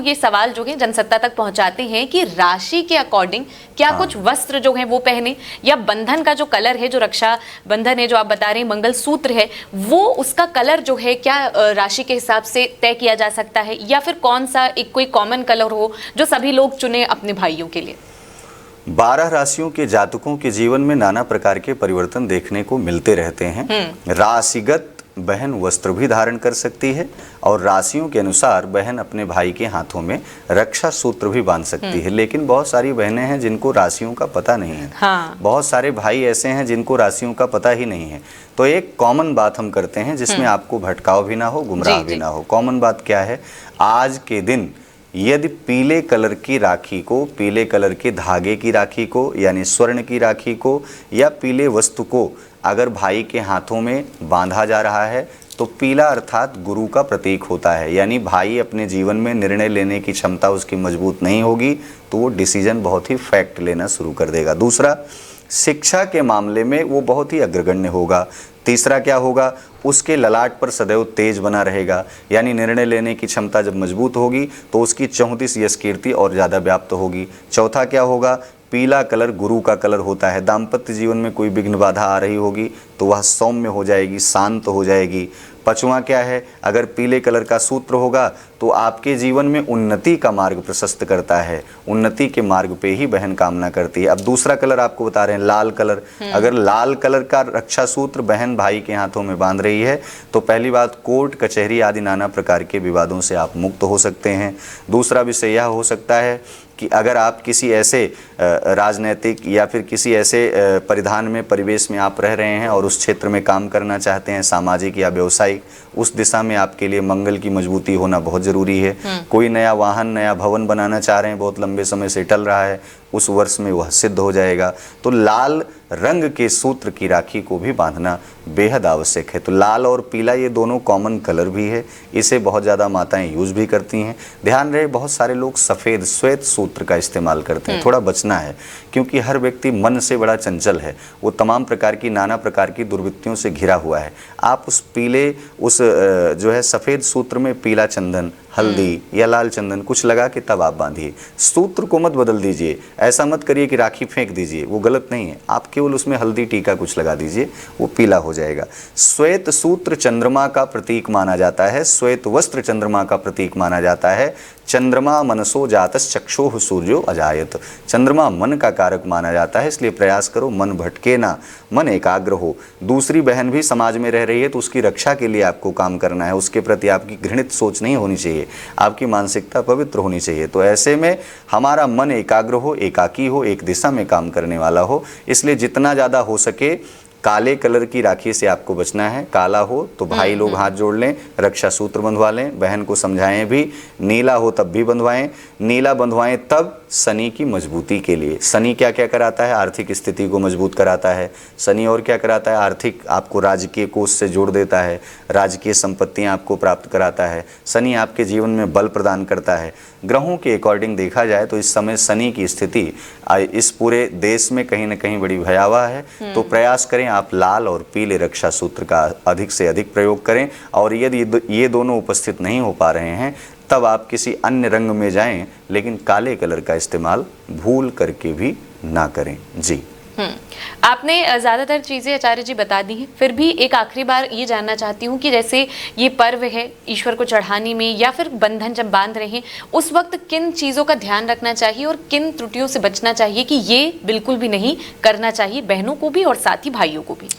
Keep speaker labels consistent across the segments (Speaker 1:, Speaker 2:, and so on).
Speaker 1: ये सवाल जो है जनसत्ता तक पहुंचाते हैं कि राशि के अकॉर्डिंग क्या कुछ वस्त्र जो है वो पहने, या बंधन का जो कलर है, जो रक्षा बंधन है जो आप बता रहे हैं, मंगलसूत्र है, वो उसका कलर जो है क्या राशि के हिसाब से तय किया जा सकता है, या फिर कौन सा एक कोई कॉमन कलर हो जो सभी लोग चुने अपने भाइयों के लिए?
Speaker 2: 12 राशियों के जातकों के जीवन में नाना प्रकार के परिवर्तन देखने को मिलते रहते हैं। राशिगत बहन वस्त्र भी धारण कर सकती है और राशियों के अनुसार बहन अपने भाई के हाथों में रक्षा सूत्र भी बांध सकती है। लेकिन बहुत सारी बहनें हैं जिनको राशियों का पता नहीं है। बहुत सारे भाई ऐसे हैं जिनको राशियों का पता ही नहीं है। तो एक कॉमन बात हम करते हैं जिसमें आपको भटकाव भी ना हो, गुमराह भी ना हो। कॉमन बात क्या है? आज के दिन यदि पीले कलर की राखी को, पीले कलर के धागे की राखी को, यानी स्वर्ण की राखी को या पीले वस्तु को अगर भाई के हाथों में बांधा जा रहा है तो पीला अर्थात गुरु का प्रतीक होता है। यानी भाई अपने जीवन में निर्णय लेने की क्षमता उसकी मजबूत नहीं होगी तो वो डिसीजन बहुत ही फैक्ट लेना शुरू कर देगा। दूसरा, शिक्षा के मामले में वो बहुत ही अग्रगण्य होगा। तीसरा क्या होगा? उसके ललाट पर सदैव तेज बना रहेगा। यानी निर्णय लेने की क्षमता जब मजबूत होगी तो उसकी 34 यश कीर्ति और ज़्यादा व्याप्त होगी। चौथा क्या होगा? पीला कलर गुरु का कलर होता है। दाम्पत्य जीवन में कोई विघ्न बाधा आ रही होगी तो वह सौम्य हो जाएगी, शांत हो जाएगी। पांचवा क्या है? अगर पीले कलर का सूत्र होगा तो आपके जीवन में उन्नति का मार्ग प्रशस्त करता है। उन्नति के मार्ग पे ही बहन कामना करती है। अब दूसरा कलर आपको बता रहे हैं, लाल कलर। अगर लाल कलर का रक्षा सूत्र बहन भाई के हाथों में बांध रही है तो पहली बात, कोर्ट कचहरी आदि नाना प्रकार के विवादों से आप मुक्त हो सकते हैं। दूसरा विषय यह हो सकता है कि अगर आप किसी ऐसे राजनैतिक या फिर किसी ऐसे परिधान में, परिवेश में आप रह रहे हैं और उस क्षेत्र में काम करना चाहते हैं, सामाजिक या व्यवसायिक, उस दिशा में आपके लिए मंगल की मजबूती होना बहुत ज़रूरी है। कोई नया वाहन, नया भवन बनाना चाह रहे हैं, बहुत लंबे समय से टल रहा है, उस वर्ष में वह सिद्ध हो जाएगा। तो लाल रंग के सूत्र की राखी को भी बांधना बेहद आवश्यक है। तो लाल और पीला ये दोनों कॉमन कलर भी है, इसे बहुत ज़्यादा माताएं यूज़ भी करती हैं। ध्यान रहे, बहुत सारे लोग सफ़ेद श्वेत सूत्र का इस्तेमाल करते हैं, थोड़ा बचना है, क्योंकि हर व्यक्ति मन से बड़ा चंचल है। वो तमाम प्रकार की, नाना प्रकार की दुर्वृत्तियों से घिरा हुआ है। आप उस पीले, उस जो है सफ़ेद सूत्र में पीला चंदन, हल्दी या लाल चंदन कुछ लगा के तब आप बांधिए। सूत्र को मत बदल दीजिए। ऐसा मत करिए कि राखी फेंक दीजिए, वो गलत नहीं है। आप केवल उसमें हल्दी टीका कुछ लगा दीजिए, वो पीला हो जाएगा। श्वेत सूत्र चंद्रमा का प्रतीक माना जाता है। श्वेत वस्त्र चंद्रमा का प्रतीक माना जाता है। चंद्रमा मनसो जातस चक्षुः सूर्यो अजायत। चंद्रमा मन का कारक माना जाता है, इसलिए प्रयास करो मन भटके ना, मन एकाग्र हो। दूसरी बहन भी समाज में रह रही है तो उसकी रक्षा के लिए आपको काम करना है। उसके प्रति आपकी घृणित सोच नहीं होनी चाहिए, आपकी मानसिकता पवित्र होनी चाहिए। तो ऐसे में हमारा मन एकाग्र हो, एकाकी हो, एक दिशा में काम करने वाला हो। इसलिए जितना ज़्यादा हो सके काले कलर की राखी से आपको बचना है। काला हो तो भाई लोग हाथ जोड़ लें, रक्षा सूत्र बंधवा लें, बहन को समझाएं भी। नीला हो तब भी बंधवाएं। नीला बंधवाएं तब शनि की मजबूती के लिए। शनि क्या क्या कराता है? आर्थिक स्थिति को मजबूत कराता है। शनि और क्या कराता है? आर्थिक, आपको राजकीय कोष से जोड़ देता है, राजकीय संपत्तियां आपको प्राप्त कराता है। शनि आपके जीवन में बल प्रदान करता है। ग्रहों के अकॉर्डिंग देखा जाए तो इस समय शनि की स्थिति इस पूरे देश में कहीं ना कहीं बड़ी भयावह है। तो प्रयास करें आप लाल और पीले रक्षा सूत्र का अधिक से अधिक प्रयोग करें। और यदि ये दोनों उपस्थित नहीं हो पा रहे हैं तब आप किसी अन्य रंग में जाएं, लेकिन काले कलर का इस्तेमाल भूल करके भी ना करें। जी,
Speaker 1: आपने ज़्यादातर चीज़ें आचार्य जी बता दी हैं, फिर भी एक आखिरी बार ये जानना चाहती हूँ कि जैसे ये पर्व है ईश्वर को चढ़ाने में या फिर बंधन जब बांध रहे हैं उस वक्त किन चीज़ों का ध्यान रखना चाहिए और किन त्रुटियों से बचना चाहिए कि ये बिल्कुल भी नहीं करना चाहिए, बहनों को भी और साथ ही भाइयों को भी?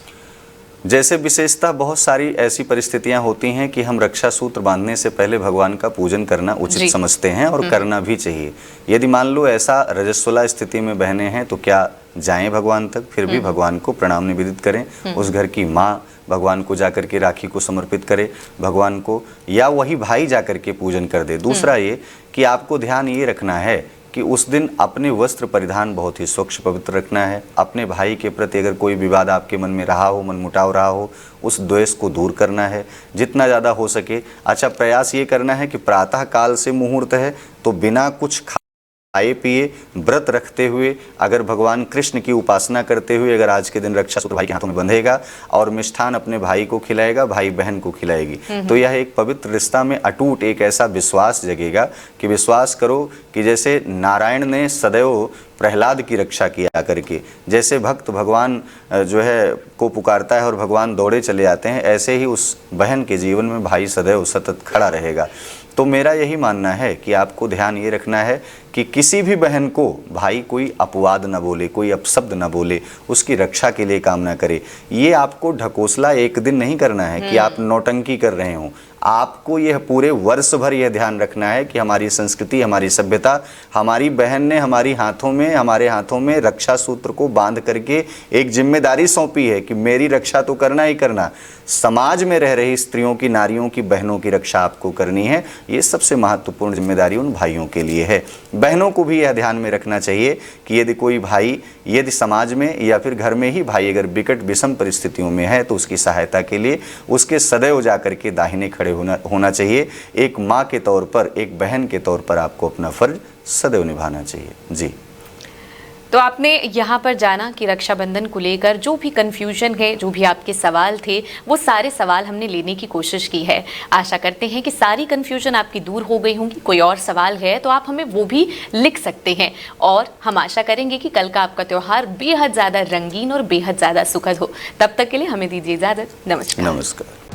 Speaker 2: जैसे विशेषता बहुत सारी ऐसी परिस्थितियां होती हैं कि हम रक्षा सूत्र बांधने से पहले भगवान का पूजन करना उचित समझते हैं और करना भी चाहिए। यदि मान लो ऐसा रजस्वला स्थिति में बहने हैं तो क्या जाएं भगवान तक, फिर भी भगवान को प्रणाम निवेदित करें। उस घर की माँ भगवान को जाकर के राखी को समर्पित करे भगवान को, या वही भाई जाकर के पूजन कर दे। दूसरा ये कि आपको ध्यान ये रखना है कि उस दिन अपने वस्त्र परिधान बहुत ही स्वच्छ पवित्र रखना है। अपने भाई के प्रति अगर कोई विवाद आपके मन में रहा हो, मनमुटाव रहा हो, उस द्वेष को दूर करना है जितना ज़्यादा हो सके। अच्छा, प्रयास ये करना है कि प्रातः काल से मुहूर्त है तो बिना कुछ खाए पिए, व्रत रखते हुए, अगर भगवान कृष्ण की उपासना करते हुए अगर आज के दिन रक्षा सूत्र भाई के हाथों में बंधेगा और मिष्ठान अपने भाई को खिलाएगा, भाई बहन को खिलाएगी, तो यह एक पवित्र रिश्ता में अटूट एक ऐसा विश्वास जगेगा कि विश्वास करो कि जैसे नारायण ने सदैव प्रहलाद की रक्षा किया करके, जैसे भक्त भगवान जो है को पुकारता है और भगवान दौड़े चले जाते हैं, ऐसे ही उस बहन के जीवन में भाई सदैव सतत खड़ा रहेगा। तो मेरा यही मानना है कि आपको ध्यान ये रखना है कि किसी भी बहन को भाई कोई अपवाद न बोले, कोई अपशब्द न बोले, उसकी रक्षा के लिए काम ना करे। ये आपको ढकोसला एक दिन नहीं करना है कि आप नौटंकी कर रहे हो। आपको यह पूरे वर्ष भर यह ध्यान रखना है कि हमारी संस्कृति, हमारी सभ्यता, हमारी बहन ने हमारे हाथों में रक्षा सूत्र को बांध करके एक जिम्मेदारी सौंपी है कि मेरी रक्षा तो करना ही करना, समाज में रह रही स्त्रियों की, नारियों की, बहनों की रक्षा आपको करनी है। ये सबसे महत्वपूर्ण जिम्मेदारी उन भाइयों के लिए है। बहनों को भी यह ध्यान में रखना चाहिए कि यदि कोई भाई, यदि समाज में या फिर घर में ही भाई अगर विकट विषम परिस्थितियों में है तो उसकी सहायता के लिए उसके सदैव जाकर के दाहिने खड़े होना चाहिए। एक माँ के तौर पर, एक बहन के तौर पर आपको अपना फर्ज सदैव निभाना चाहिए। जी,
Speaker 1: तो आपने यहाँ पर जाना कि रक्षाबंधन को लेकर जो भी कन्फ्यूजन है, जो भी आपके सवाल थे, वो सारे सवाल हमने लेने की कोशिश की है। आशा करते हैं कि सारी कन्फ्यूजन आपकी दूर हो गई होंगी। कोई और सवाल है तो आप हमें वो भी लिख सकते हैं और हम आशा करेंगे कि कल का आपका त्यौहार बेहद ज़्यादा रंगीन और बेहद ज़्यादा सुखद हो। तब तक के लिए हमें दीजिए इजाज़त। नमस्कार।
Speaker 2: नमस्कार।